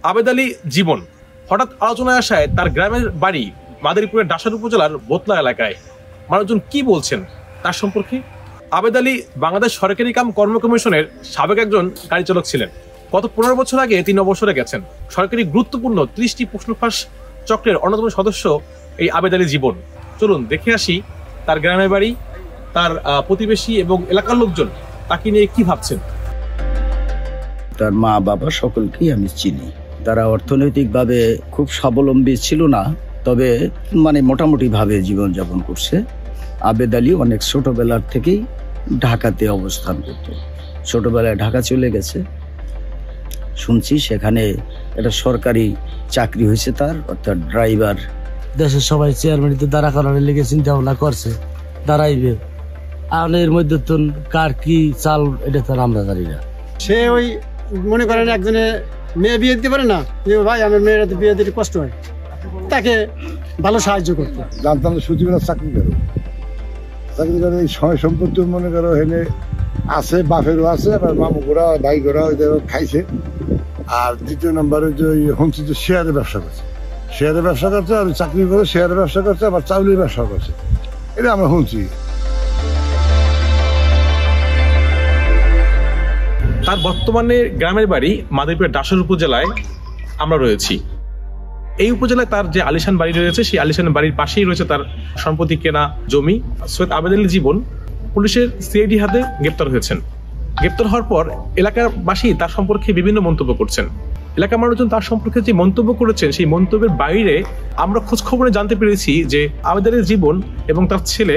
আবেদ আলী জীবন হঠাৎ আলোচনায় আসায় তার গ্রামের বাড়ি মাদারীপুরের ডাসার উপজেলার বোতলা এলাকায়। মানুষজন কি বলছেন তার সম্পর্কে? আবেদ আলী বাংলাদেশ সরকারি কাম কর্ম কমিশনের সাবেক একজন গাড়ি চালক ছিলেন। গত 15 বছর আগে তিনি অবসরে গেছেন। সরকারি গুরুত্বপূর্ণ 30টি প্রশ্ন ফাঁস চক্রের অন্যতম সদস্য এই আবেদ আলী জীবন। চলুন দেখে আসি তার গ্রামের বাড়ি, তার প্রতিবেশী এবং এলাকার লোকজন তাকে নিয়ে কি ভাবছেন। তার মা বাবা সকলকেই আমি চিনি। তারা অর্থনৈতিকভাবে খুব স্বাবলম্বী ছিল না, তবে মোটামুটি ভাবে জীবনযাপন করছে। আবেদ আলী অনেক ছোটবেলার থেকেই ঢাকাতে অবস্থান করত। ছোটবেলায় ঢাকা চলে গেছে, শুনছি সেখানে একটা সরকারি চাকরি হয়েছে তার, অর্থাৎ ড্রাইভার। দেশের সবাই চেয়ারম্যানিতে দাঁড়া করানোর লেগে চিন্তা ভাবনা করছে, দাঁড়াইবে। আর এর মধ্যে তো কার কি চাল এটা তো আমরা জানি না। সে ওই মনে করেন একজনে মেয়ে বিয়ে দিতে পারে না, ভাই আমার মেয়েরা তো বিয়ে দিতে কষ্ট হয়, তাকে ভালো সাহায্য করতো। জানতাম সচিবের চাকরি করো, চাকরি করে এই সময় সম্পত্তি মনে করো হেনে আছে, বাপেরও আছে, আবার মামু ঘোরা ভাই ঘোরা খাইছে। আর দ্বিতীয় নম্বরে যে শুনছি যে শেয়ারের ব্যবসা করছে, শেয়ারের ব্যবসা করছে, আর চাকরি করে শেয়ারের ব্যবসা করছে, আবার চাউলের ব্যবসা করছে, এটা আমরা শুনছি। তার বর্তমানে গ্রামের বাড়ি মাদারীপুরের ডাসার উপজেলায় আমরা রয়েছি। এই উপজেলায় তার যে আলিশান বাড়ি রয়েছে, সেই আলিশান বাড়ির পাশেই রয়েছে তার সম্পত্তি কেনা জমি। সৈয়দ আবেদ আলী জীবন পুলিশের সিআইডি হাতে গ্রেপ্তার হয়েছেন। গ্রেপ্তার হওয়ার পর এলাকাবাসী তার সম্পর্কে বিভিন্ন মন্তব্য করছেন। এলাকার মানুষজন তার সম্পর্কে যে মন্তব্য করেছেন, সেই মন্তব্যের বাইরে আমরা খোঁজ খবরে জানতে পেরেছি যে আবেদ আলী জীবন এবং তার ছেলে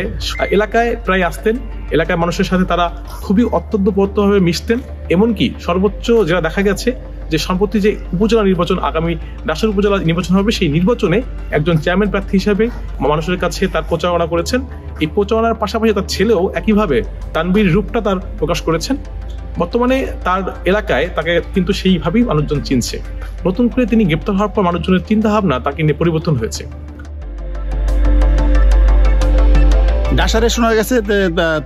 এলাকায় প্রায় আসতেন। এলাকার মানুষের সাথে তারা খুবই অত্যন্তভাবে মিশতেন। এমনকি সর্বোচ্চ যেটা দেখা গেছে যে সম্প্রতি যে উপজেলা নির্বাচন, আগামী ডাসার উপজেলা নির্বাচন হবে, সেই নির্বাচনে একজন চেয়ারম্যান প্রার্থী হিসেবে মানুষের কাছে তার প্রচারণা করেছেন। এই প্রচারণার পাশাপাশি তার ছেলেও একইভাবে তানবীর রূপটা তার প্রকাশ করেছেন। বর্তমানে তার এলাকায় তাকে কিন্তু সেইভাবেই মানুষজন চিনছে। নতুন করে তিনি গ্রেপ্তার হওয়ার পর মানুষজনের চিন্তা ভাবনা তাকে নিয়ে পরিবর্তন হয়েছে। ডাসারে শোনা গেছে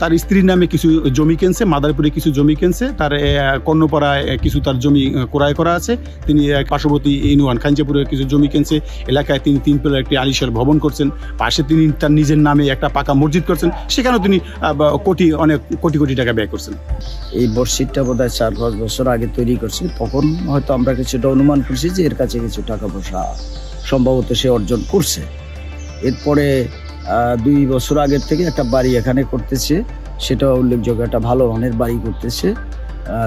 তার স্ত্রীর নামে কিছু জমি কিনছে, মাদারীপুরে কিছু জমি কিনছে, তার কর্ণপাড়ায় কিছু তার জমি ক্রয় করা আছে। তিনি পার্শ্ববর্তী ইউনিয়ন খাঞ্জাপুরের কিছু জমি কিনছে। এলাকায় তিনি 3 তলা একটি আলিশান ভবন করছেন। পাশে তিনি তার নিজের নামে একটা পাকা মসজিদ করছেন। সেখানেও তিনি অনেক কোটি কোটি টাকা ব্যয় করছেন। এই মসজিদটা বোধহয় 4-5 বছর আগে তৈরি করছে। তখন হয়তো আমরা কিছুটা অনুমান করছি যে এর কাছে কিছু টাকা পয়সা সম্ভবত সে অর্জন করছে। এরপরে 2 বছর আগের থেকে একটা বাড়ি এখানে করতেছে, সেটা উল্লেখযোগ্য একটা ভালো মানের বাড়ি করতেছে।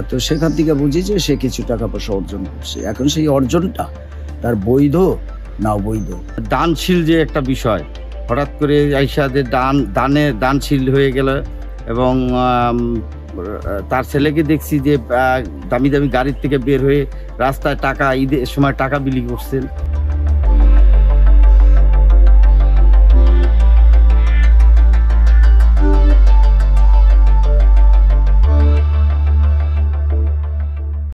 তো সেখান থেকে বুঝি যে সে কিছু টাকা পয়সা অর্জন করছে। এখন সেই অর্জনটা তার বৈধ না অবৈধ। দানশীল যে একটা বিষয়, হঠাৎ করে আইসাদের দানশীল হয়ে গেল। এবং তার ছেলেকে দেখছি যে দামি দামি গাড়ির থেকে বের হয়ে রাস্তায় ঈদের সময় টাকা বিলি করছেন।